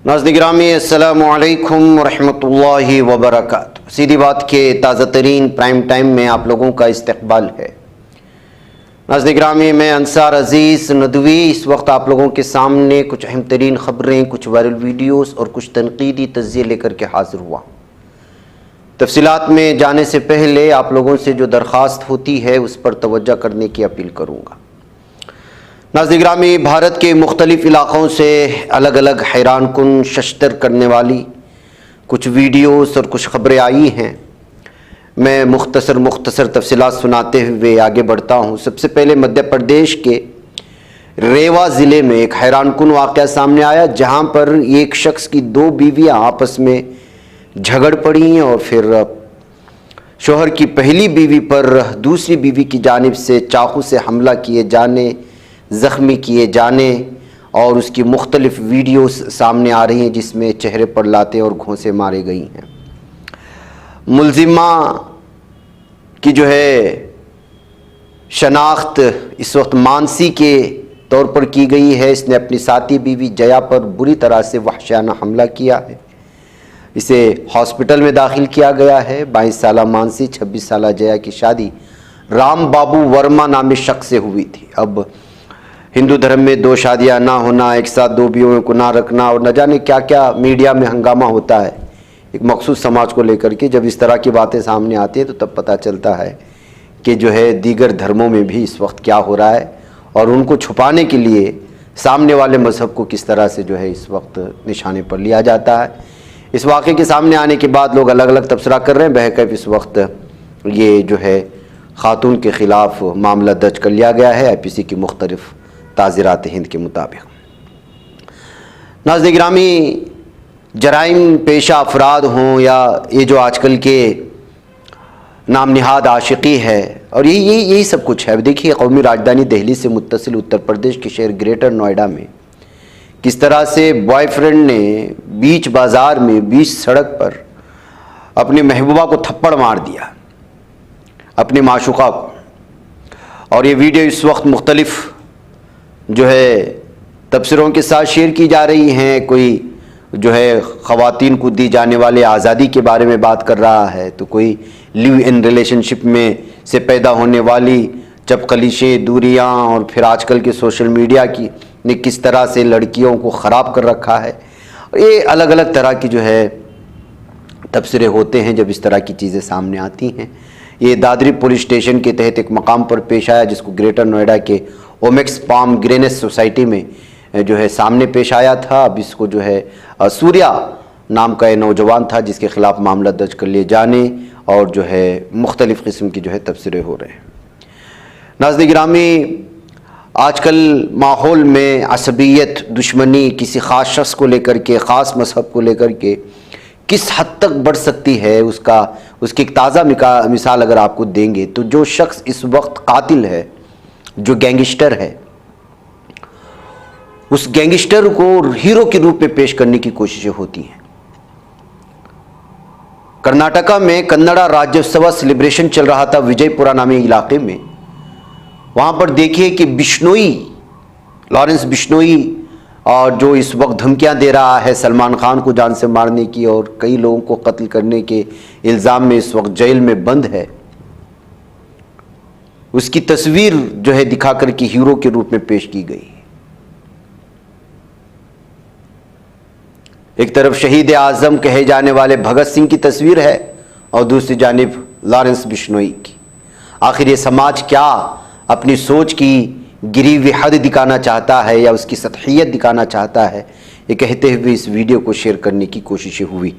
नाज़रीन गिरामी अस्सलामु अलैकुम रहमतुल्लाहि व बरकातुहू। सीधी बात के ताज़ा तरीन प्राइम टाइम में आप लोगों का इस्तकबाल है। नाज़रीन गिरामी, मैं अंसार अज़ीज़ नदवी इस वक्त आप लोगों के सामने कुछ अहम तरीन ख़बरें, कुछ वायरल वीडियोस और कुछ तनकीदी तज़्ज़िये लेकर के हाज़िर हुआ। तफसीलात में जाने से पहले आप लोगों से जो दरख्वास्त होती है उस पर तवज्जो करने की अपील करूँगा। नाज़रीन गिरामी, भारत के मुख्तलिफ़ इलाक़ों से अलग अलग हैरान कुन शश्तर करने वाली कुछ वीडियोस और कुछ ख़बरें आई हैं। मैं मुख्तसर तफसीलात सुनाते हुए आगे बढ़ता हूँ। सबसे पहले मध्य प्रदेश के रेवा ज़िले में एक हैरान कुन वाक़या सामने आया, जहाँ पर एक शख्स की दो बीवियाँ आपस में झगड़ पड़ी और फिर शोहर की पहली बीवी पर दूसरी बीवी की जानिब से चाकू से हमला किए जाने, ज़ख्मी किए जाने और उसकी मुख्तलिफ़ वीडियोस सामने आ रही हैं जिसमें चेहरे पर लाते और घोंसे मारे गई हैं। मुल्ज़िमा की जो है शनाख्त इस वक्त मानसी के तौर पर की गई है। इसने अपनी साथी बीवी जया पर बुरी तरह से वहशियाना हमला किया है। इसे हॉस्पिटल में दाखिल किया गया है। 22 साला मानसी 26 साला जया की शादी राम बाबू वर्मा नामी शख्स से हुई थी। अब हिंदू धर्म में दो शादियां ना होना, एक साथ दो बीवियों को ना रखना और न जाने क्या क्या मीडिया में हंगामा होता है एक मखसूस समाज को लेकर के। जब इस तरह की बातें सामने आती हैं तो तब पता चलता है कि जो है दीगर धर्मों में भी इस वक्त क्या हो रहा है और उनको छुपाने के लिए सामने वाले मज़हब को किस तरह से जो है इस वक्त निशाने पर लिया जाता है। इस वाक़े के सामने आने के बाद लोग अलग अलग तबसरा कर रहे हैं। बहरकैफ इस वक्त ये जो है ख़ातून के ख़िलाफ़ मामला दर्ज कर लिया गया है IPC की मुख्तलिफ़ ताज़ीरात हिंद के मुताबिक। नाज़रीन गिरामी, जराइम पेशा अफराद हों या ये जो आजकल के नाम निहाद आशिकी है और यही सब कुछ है। देखिए, कौमी राजधानी दिल्ली से मुत्तसिल उत्तर प्रदेश के शहर ग्रेटर नोएडा में किस तरह से बॉयफ्रेंड ने बीच बाज़ार में बीच सड़क पर अपनी महबूबा को थप्पड़ मार दिया, अपनी माशूका को। और ये वीडियो इस वक्त मुख्तलिफ़ जो है तबसरों के साथ शेयर की जा रही हैं। कोई जो है ख़वातीन को दी जाने वाले आज़ादी के बारे में बात कर रहा है, तो कोई लिव इन रिलेशनशिप में से पैदा होने वाली चपकलिशें, दूरियां और फिर आजकल के सोशल मीडिया की ने किस तरह से लड़कियों को ख़राब कर रखा है। ये अलग अलग तरह की जो है तबसरे होते हैं जब इस तरह की चीज़ें सामने आती हैं। ये दादरी पुलिस स्टेशन के तहत एक मकाम पर पेश आया जिसको ग्रेटर नोएडा के ओमेक्स पाम ग्रेनेस सोसाइटी में जो है सामने पेश आया था। अब इसको जो है सूर्या नाम का एक नौजवान था जिसके ख़िलाफ़ मामला दर्ज कर लिए जाने और जो है मुख्तलिफ़ किस्म की जो है तबसरे हो रहे हैं। नाज़रीन गिरामी, आजकल माहौल में असबियत, दुश्मनी किसी ख़ास शख्स को लेकर के, ख़ास मज़हब को लेकर के किस हद तक बढ़ सकती है उसकी एक ताज़ा मिसाल अगर आपको देंगे तो जो शख्स इस वक्त कातिल है, जो गैंगस्टर है, उस गैंगस्टर को हीरो के रूप में पेश करने की कोशिशें होती हैं। कर्नाटका में कन्नड़ा राज्योत्सव सेलिब्रेशन चल रहा था विजयपुरा नामी इलाके में। वहां पर देखिए कि बिश्नोई, लॉरेंस बिश्नोई, और जो इस वक्त धमकियां दे रहा है सलमान खान को जान से मारने की और कई लोगों को कत्ल करने के इल्ज़ाम में इस वक्त जेल में बंद है, उसकी तस्वीर जो है दिखाकर के हीरो के रूप में पेश की गई। एक तरफ शहीद आज़म कहे जाने वाले भगत सिंह की तस्वीर है और दूसरी जानिब लॉरेंस बिश्नोई की। आखिर ये समाज क्या अपनी सोच की गिरी हुई हद दिखाना चाहता है या उसकी सतहियत दिखाना चाहता है, ये कहते हुए इस वीडियो को शेयर करने की कोशिशें हुई।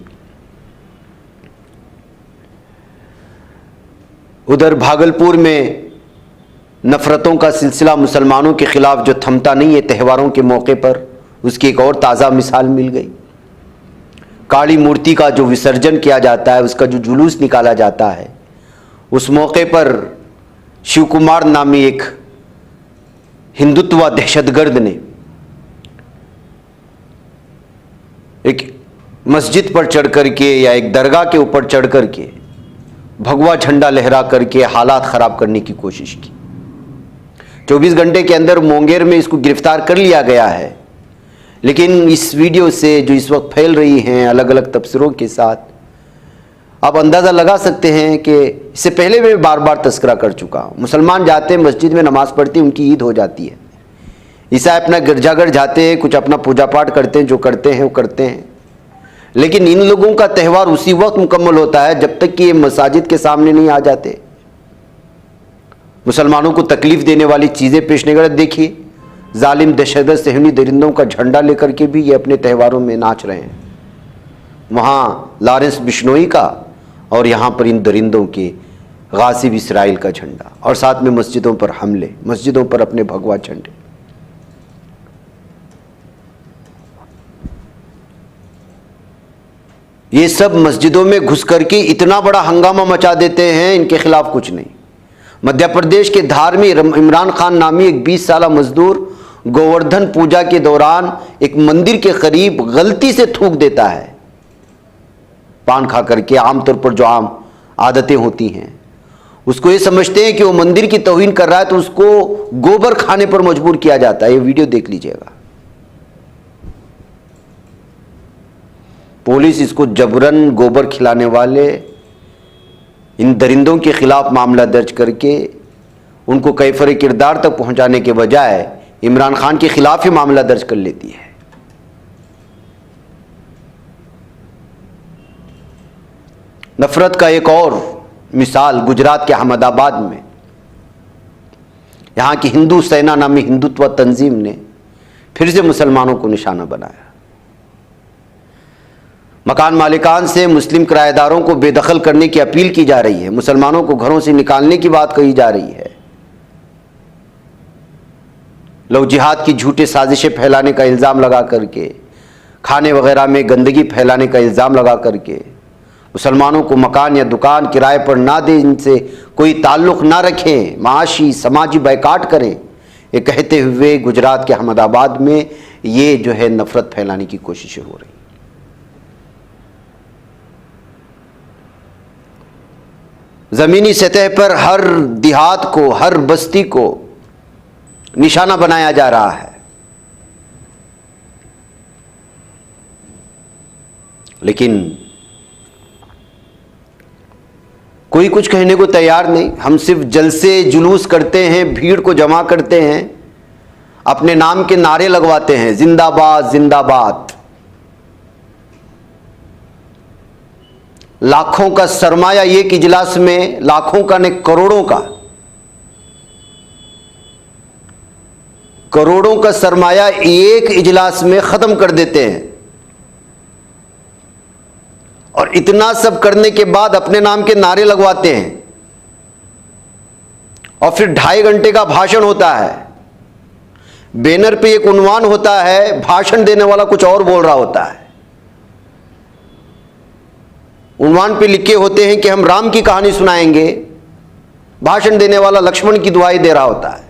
उधर भागलपुर में नफ़रतों का सिलसिला मुसलमानों के ख़िलाफ़ जो थमता नहीं है त्योहारों के मौके पर, उसकी एक और ताज़ा मिसाल मिल गई। काली मूर्ति का जो विसर्जन किया जाता है, उसका जो जुलूस निकाला जाता है, उस मौके पर शिव कुमार नामी एक हिंदुत्व दहशतगर्द ने एक मस्जिद पर चढ़ करके या एक दरगाह के ऊपर चढ़ करके भगवा झंडा लहरा करके हालात ख़राब करने की कोशिश की। 24 घंटे के अंदर मुंगेर में इसको गिरफ्तार कर लिया गया है, लेकिन इस वीडियो से जो इस वक्त फैल रही हैं अलग अलग तफसीरों के साथ, आप अंदाज़ा लगा सकते हैं कि इससे पहले मैं बार बार तस्करा कर चुका हूँ। मुसलमान जाते हैं मस्जिद में नमाज़ पढ़ते हैं, उनकी ईद हो जाती है। ईसाई अपना गिरजाघर जाते हैं, कुछ अपना पूजा पाठ करते हैं, जो करते हैं वो करते हैं। लेकिन इन लोगों का त्यौहार उसी वक्त मुकम्मल होता है जब तक कि ये मसाजिद के सामने नहीं आ जाते, मुसलमानों को तकलीफ देने वाली चीज़ें पेश नहीं करते। देखिए, जालिम दहशत सहनी दरिंदों का झंडा लेकर के भी ये अपने त्योहारों में नाच रहे हैं। वहाँ लॉरेंस बिश्नोई का और यहाँ पर इन दरिंदों के गासिब इसराइल का झंडा, और साथ में मस्जिदों पर हमले, मस्जिदों पर अपने भगवा झंडे। ये सब मस्जिदों में घुस करके इतना बड़ा हंगामा मचा देते हैं, इनके खिलाफ कुछ नहीं। मध्य प्रदेश के धार में इमरान खान नामी एक 20 साल मजदूर गोवर्धन पूजा के दौरान एक मंदिर के करीब गलती से थूक देता है, पान खा करके। आमतौर पर जो आम आदतें होती हैं, उसको ये समझते हैं कि वो मंदिर की तौहीन कर रहा है, तो उसको गोबर खाने पर मजबूर किया जाता है। ये वीडियो देख लीजिएगा। पुलिस इसको जबरन गोबर खिलाने वाले इन दरिंदों के खिलाफ मामला दर्ज करके उनको कैफर किरदार तक पहुंचाने के बजाय इमरान खान के खिलाफ ही मामला दर्ज कर लेती है। नफरत का एक और मिसाल गुजरात के अहमदाबाद में, यहां की हिंदू सेना नामी हिंदुत्व तंजीम ने फिर से मुसलमानों को निशाना बनाया। मकान मालिकान से मुस्लिम किराएदारों को बेदखल करने की अपील की जा रही है, मुसलमानों को घरों से निकालने की बात कही जा रही है। लोग जिहाद की झूठे साजिशें फैलाने का इल्ज़ाम लगा करके, खाने वगैरह में गंदगी फैलाने का इल्ज़ाम लगा करके मुसलमानों को मकान या दुकान किराए पर ना दें, इनसे कोई ताल्लुक़ ना रखें, माशी समाजी बैकाट करें, ये कहते हुए गुजरात के अहमदाबाद में ये जो है नफरत फैलाने की कोशिशें हो रही। ज़मीनी सतह पर हर देहात को, हर बस्ती को निशाना बनाया जा रहा है। लेकिन कोई कुछ कहने को तैयार नहीं। हम सिर्फ जलसे जुलूस करते हैं, भीड़ को जमा करते हैं, अपने नाम के नारे लगवाते हैं, जिंदाबाद जिंदाबाद। लाखों का सरमाया एक इजलास में, लाखों का ने करोड़ों का सरमाया एक इजलास में खत्म कर देते हैं। और इतना सब करने के बाद अपने नाम के नारे लगवाते हैं, और फिर 2.5 घंटे का भाषण होता है। बैनर पे एक उन्वान होता है, भाषण देने वाला कुछ और बोल रहा होता है। उन्वान पे लिखे होते हैं कि हम राम की कहानी सुनाएंगे, भाषण देने वाला लक्ष्मण की दुआई दे रहा होता है।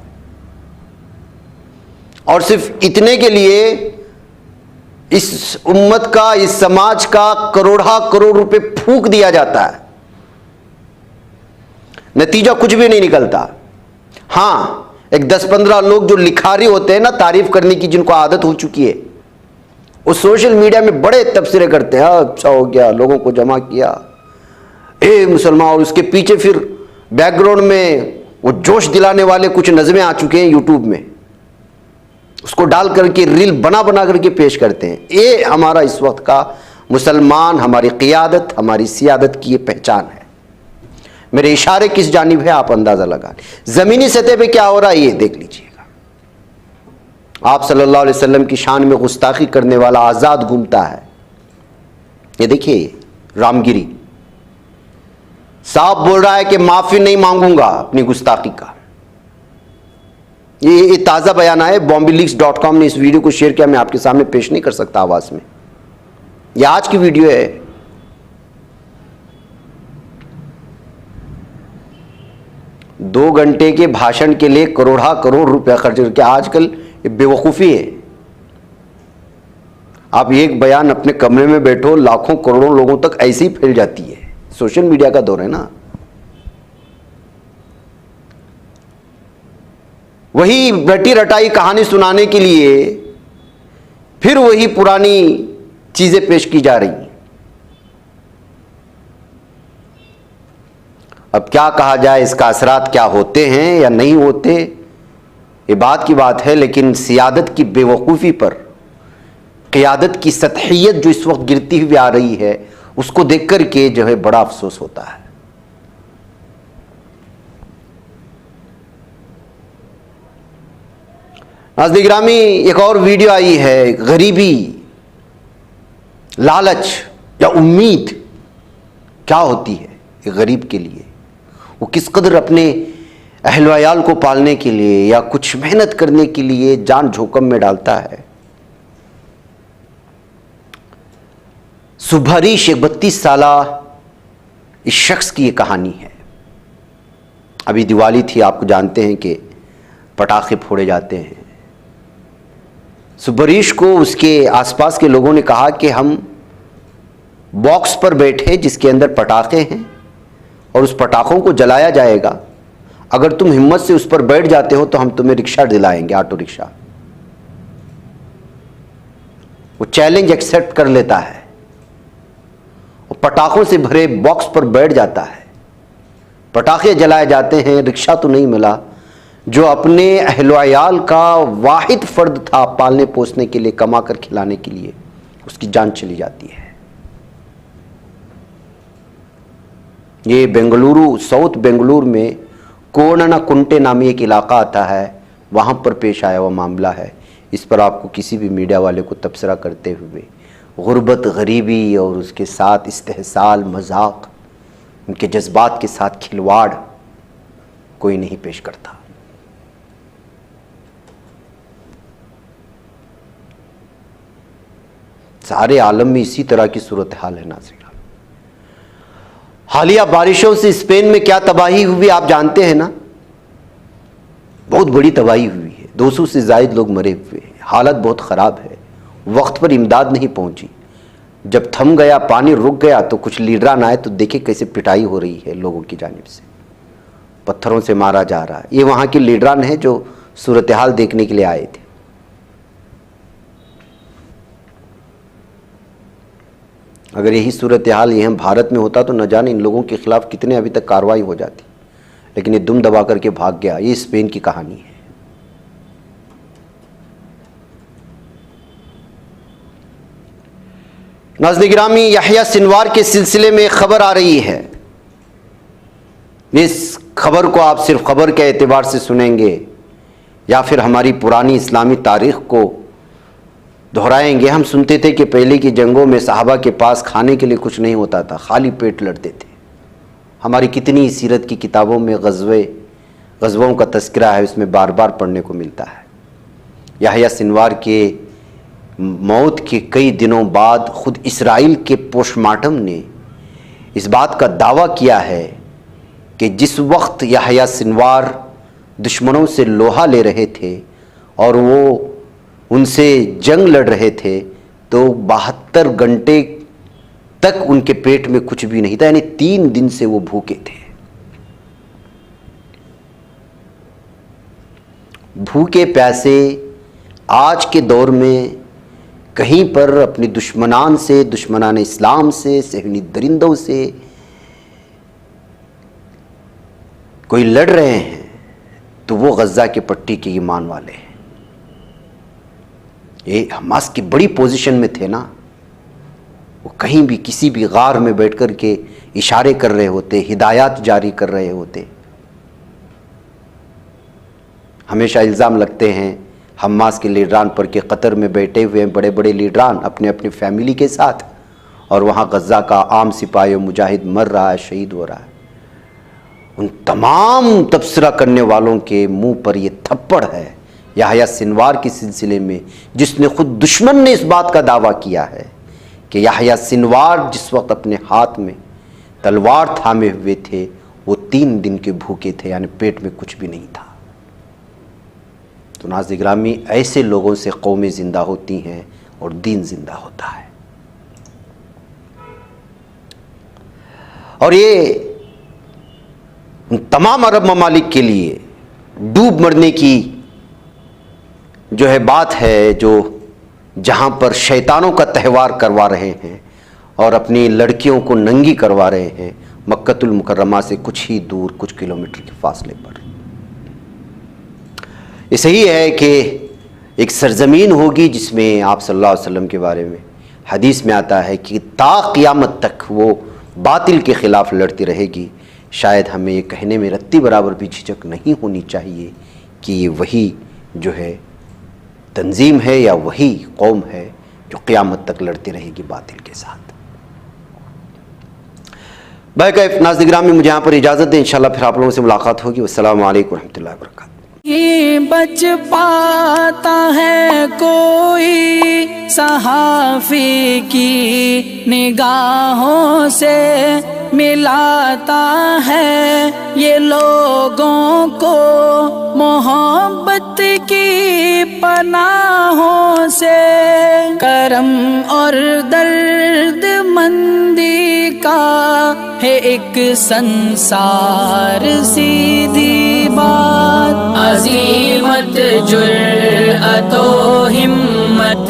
और सिर्फ इतने के लिए इस उम्मत का, इस समाज का करोड़ रुपए फूंक दिया जाता है, नतीजा कुछ भी नहीं निकलता। हां, एक 10-15 लोग जो लिखारी होते हैं ना, तारीफ करने की, जिनको आदत हो चुकी है, वो सोशल मीडिया में बड़े तबसरे करते हैं, अच्छा हो गया, लोगों को जमा किया, ए मुसलमान। और उसके पीछे फिर बैकग्राउंड में वो जोश दिलाने वाले कुछ नज़में आ चुके हैं यूट्यूब में, उसको डाल करके रील बना करके पेश करते हैं। ये हमारा इस वक्त का मुसलमान, हमारी क़ियादत, हमारी सियादत की ये पहचान है। मेरे इशारे किस जानिब है आप अंदाज़ा लगा लें। ज़मीनी सतह पे क्या हो रहा है ये देख लीजिएगा। आप सल्लल्लाहु अलैहि वसल्लम की शान में गुस्ताखी करने वाला आज़ाद घूमता है। ये देखिए, रामगिरी साहब बोल रहा है कि माफ़ी नहीं मांगूंगा अपनी गुस्ताखी का। ये ताज़ा बयान है, bombyleaks.com ने इस वीडियो को शेयर किया, मैं आपके सामने पेश नहीं कर सकता आवाज़ में। ये आज की वीडियो है। दो घंटे के भाषण के लिए करोड़ रुपया खर्च करके, आजकल बेवकूफ़ी है। आप एक बयान अपने कमरे में बैठो, लाखों करोड़ों लोगों तक ऐसे ही फैल जाती है। सोशल मीडिया का दौर है ना। वही रटी रटाई कहानी सुनाने के लिए फिर वही पुरानी चीजें पेश की जा रही हैं। अब क्या कहा जाए, इसका असरात क्या होते हैं या नहीं होते, ये बात की बात है। लेकिन सियादत की बेवकूफ़ी पर क़ियादत की सतहियत जो इस वक्त गिरती हुई आ रही है, उसको देख कर के जो है बड़ा अफसोस होता है। नाज़रीन गिरामी, एक और वीडियो आई है, गरीबी, लालच या उम्मीद क्या होती है एक गरीब के लिए। वो किस कदर अपने अहल वयाल को पालने के लिए या कुछ मेहनत करने के लिए जान जोखिम में डालता है। सुभरीश, एक 32 साला इस शख्स की ये कहानी है। अभी दिवाली थी, आपको जानते हैं कि पटाखे फोड़े जाते हैं। सुभरीश को उसके आसपास के लोगों ने कहा कि हम बॉक्स पर बैठे जिसके अंदर पटाखे हैं और उस पटाखों को जलाया जाएगा, अगर तुम हिम्मत से उस पर बैठ जाते हो तो हम तुम्हें रिक्शा दिलाएंगे, ऑटो रिक्शा। वो चैलेंज एक्सेप्ट कर लेता है और पटाखों से भरे बॉक्स पर बैठ जाता है। पटाखे जलाए जाते हैं, रिक्शा तो नहीं मिला। जो अपने अहल-व-अयाल का वाहिद फर्द था पालने पोसने के लिए, कमा कर खिलाने के लिए, उसकी जान चली जाती है। ये बेंगलुरु, साउथ बेंगलुरु में कोणनाकुंटे नामी एक इलाका आता है, वहाँ पर पेश आया हुआ मामला है। इस पर आपको किसी भी मीडिया वाले को तबसरा करते हुए गुर्बत, गरीबी और उसके साथ इस्तेहसाल, मजाक, उनके जज्बात के साथ खिलवाड़ कोई नहीं पेश करता। सारे आलम में इसी तरह की सूरत हाल है। नाज़रीन, हालिया बारिशों से स्पेन में क्या तबाही हुई आप जानते हैं ना। बहुत बड़ी तबाही हुई है, 200 से ज़ायद लोग मरे हुए हैं, हालत बहुत ख़राब है। वक्त पर इमदाद नहीं पहुंची। जब थम गया, पानी रुक गया, तो कुछ लीडरान आए तो देखे कैसे पिटाई हो रही है लोगों की जानिब से, पत्थरों से मारा जा रहा है। ये वहाँ के लीडरान हैं जो सूरत हाल देखने के लिए आए थे। अगर यही सूरत हाल यहाँ भारत में होता तो न जाने इन लोगों के खिलाफ कितने अभी तक कार्रवाई हो जाती, लेकिन ये दुम दबा करके भाग गया। ये स्पेन की कहानी है। नाज़रीन गिरामी, यहया सिनवार के सिलसिले में खबर आ रही है। इस खबर को आप सिर्फ खबर के एतबार से सुनेंगे या फिर हमारी पुरानी इस्लामी तारीख़ को दोहराएंगे। हम सुनते थे कि पहले की जंगों में सहाबा के पास खाने के लिए कुछ नहीं होता था, खाली पेट लड़ते थे। हमारी कितनी सीरत की किताबों में गज़वों का तज़किरा है, उसमें बार बार पढ़ने को मिलता है। यहया सिनवार के मौत के कई दिनों बाद खुद इसराइल के पोस्टमार्टम ने इस बात का दावा किया है कि जिस वक्त यहया सिनवार दुश्मनों से लोहा ले रहे थे और वो उनसे जंग लड़ रहे थे, तो 72 घंटे तक उनके पेट में कुछ भी नहीं था, यानी 3 दिन से वो भूखे थे। भूखे प्यासे आज के दौर में कहीं पर अपने दुश्मनान से, दुश्मनान इस्लाम से, सहनी दरिंदों से कोई लड़ रहे हैं, तो वो गज़ा के पट्टी के ईमान वाले हैं। ये हमास की बड़ी पोजीशन में थे ना, वो कहीं भी किसी भी गार में बैठ कर के इशारे कर रहे होते, हिदायत जारी कर रहे होते। हमेशा इल्ज़ाम लगते हैं हमास के लीडरान पर कि कतर में बैठे हुए हैं बड़े बड़े लीडरान अपने अपनी फैमिली के साथ, और वहाँ गज़ा का आम सिपाही मुजाहिद मर रहा है, शहीद हो रहा है। उन तमाम तबसरा करने वालों के मुंह पर ये थप्पड़ है यहया सिनवार के सिलसिले में, जिसने खुद दुश्मन ने इस बात का दावा किया है कि यहया सिनवार जिस वक्त अपने हाथ में तलवार थामे हुए थे, वो 3 दिन के भूखे थे, यानी पेट में कुछ भी नहीं था। तो नाज़रीन गिरामी, ऐसे लोगों से कौमें ज़िंदा होती हैं और दीन ज़िंदा होता है। और ये उन तमाम अरब ममालिक के लिए डूब मरने की जो है बात है, जो जहाँ पर शैतानों का त्यौहार करवा रहे हैं और अपनी लड़कियों को नंगी करवा रहे हैं, मक्कतुल मुकर्रमा से कुछ ही दूर, कुछ किलोमीटर के फासले पर। ये सही है कि एक सरजमीन होगी जिसमें आप सल्लल्लाहु अलैहि वसल्लम के बारे में हदीस में आता है कि ता क़यामत तक वो बातिल के ख़िलाफ़ लड़ती रहेगी। शायद हमें ये कहने में रत्ती बराबर भी झिझक नहीं होनी चाहिए कि ये वही जो है तंजीम है या वही कौम है जो क़यामत तक लड़ती रहेगी बातिल के साथ। बाक़ी नाज़रीन में मुझे यहाँ पर इजाज़त दें, इंशाअल्लाह फिर आप लोगों से मुलाकात होगी। अस्सलामु अलैकुम रहमतुल्लाहि व बरकातहू। ये बच पाता है कोई सहाफ़ी की निगाहों से, मिलाता है ये लोगों को मोहब्बत की पनाहों से। करम और दर्द मंदी का है एक संसार सीधी बात, अज़ीमत जुर्अतो हिम्मत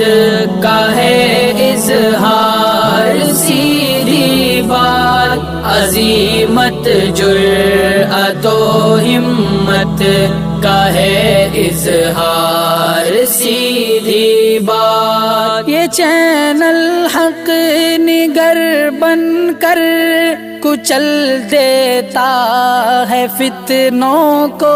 का है इज़हार सीधी बात, अज़ीमत जुर्अतो हिम्मत का है इज़हार सीधी बात। ये चैनल हक निगर बनकर कुचल देता है फितनों को।